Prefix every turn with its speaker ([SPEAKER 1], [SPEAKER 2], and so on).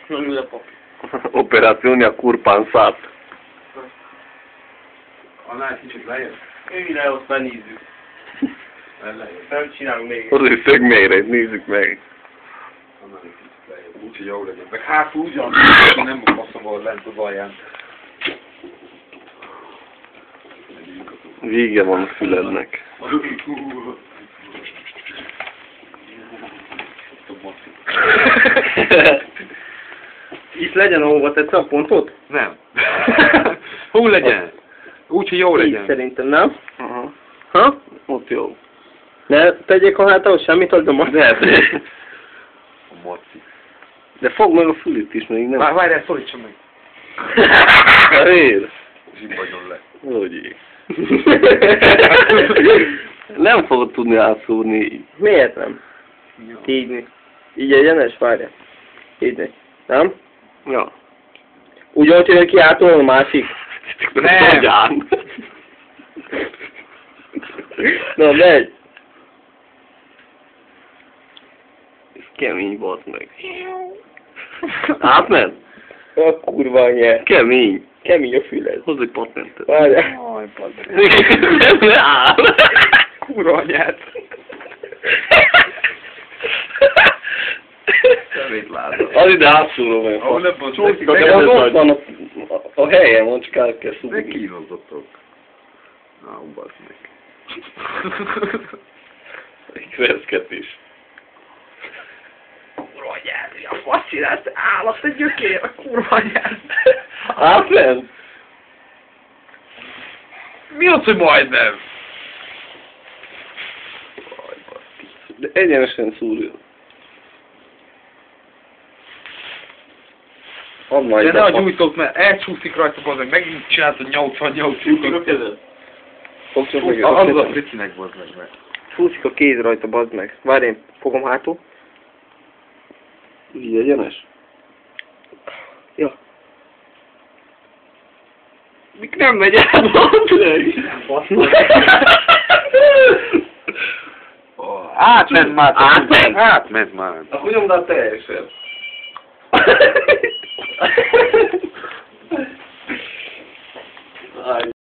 [SPEAKER 1] Nem ül a papír.
[SPEAKER 2] Operációnia kurpánszát.
[SPEAKER 3] Annál kicsit lejjebb.
[SPEAKER 1] Ülj le, ott már nézzük. Nem csinálunk még.
[SPEAKER 2] Az egy szögmérét nézzük meg.
[SPEAKER 3] Annál egy kicsit lejjebb. Úgy, hogy jó legyen. Meg hátul ugyan, nem basszom volna lent az alján.
[SPEAKER 2] Vége van a fülednek.
[SPEAKER 1] Itt legyen, ahova tetsz a pontot?
[SPEAKER 3] Nem. Hol legyen? Úgy, hogy jó
[SPEAKER 1] Így
[SPEAKER 3] legyen.
[SPEAKER 1] szerintem, nem?
[SPEAKER 2] Aha.
[SPEAKER 1] Ha?
[SPEAKER 2] Ott jó.
[SPEAKER 1] Ne tegyék a hátához semmit, az a
[SPEAKER 2] De,
[SPEAKER 3] A maci.
[SPEAKER 2] de fogd meg a fülét is, még nem.
[SPEAKER 3] Várjál, szólítsam meg.
[SPEAKER 2] Ér.
[SPEAKER 3] Zsibbadjon le.
[SPEAKER 2] Hogy így. Nem fogod tudni átszúrni így.
[SPEAKER 1] Miért nem? Így. Így egyenes, várjál. Így. Nem?
[SPEAKER 2] Ja.
[SPEAKER 1] Ugyanúgy jön ki ától a másik.
[SPEAKER 3] Nem.
[SPEAKER 2] Agyán.
[SPEAKER 1] Na, megy.
[SPEAKER 2] Ez kemény volt meg. Átment?
[SPEAKER 1] A kurva anyja.
[SPEAKER 2] Kemény.
[SPEAKER 1] Kemény a füled.
[SPEAKER 2] Hozz egy patentet.
[SPEAKER 1] Várjál.
[SPEAKER 3] Aj, padre.
[SPEAKER 2] Ne áll.
[SPEAKER 3] Kurva anyát. Szemét látom.
[SPEAKER 2] Az ide átszúrom meg.
[SPEAKER 3] Ahol nem volt
[SPEAKER 2] Csúszik
[SPEAKER 3] neki.
[SPEAKER 2] a kezed, ott van a helyen, van, csak át kell
[SPEAKER 3] Ne
[SPEAKER 2] szúrni.
[SPEAKER 3] kínozzatok. Na, ubasz meg.
[SPEAKER 2] Egy kveszketés.
[SPEAKER 1] Kurva anyád, a faszi lesz, állat a gyökér, a kurva anyád.
[SPEAKER 2] Átment?
[SPEAKER 3] Mi az, hogy majdnem?
[SPEAKER 2] De egyenesen szúrjon. Add majd
[SPEAKER 3] De
[SPEAKER 2] be
[SPEAKER 3] ne a
[SPEAKER 2] a
[SPEAKER 3] gyújtót, mert elcsúszik rajta, bazd meg, megint csináltad 88 lyukat.
[SPEAKER 2] Fogd csak meg.
[SPEAKER 3] Az a fricinek volt meg, mert...
[SPEAKER 1] Csúszik a kéz rajta, bazd meg. Várj, én fogom hátul.
[SPEAKER 2] Így egyenes?
[SPEAKER 1] Ja.
[SPEAKER 2] Mik nem megy át, bazd meg?
[SPEAKER 3] Átment már!
[SPEAKER 2] Átment?
[SPEAKER 3] Átment már!
[SPEAKER 2] Akkor nyomd át teljesen.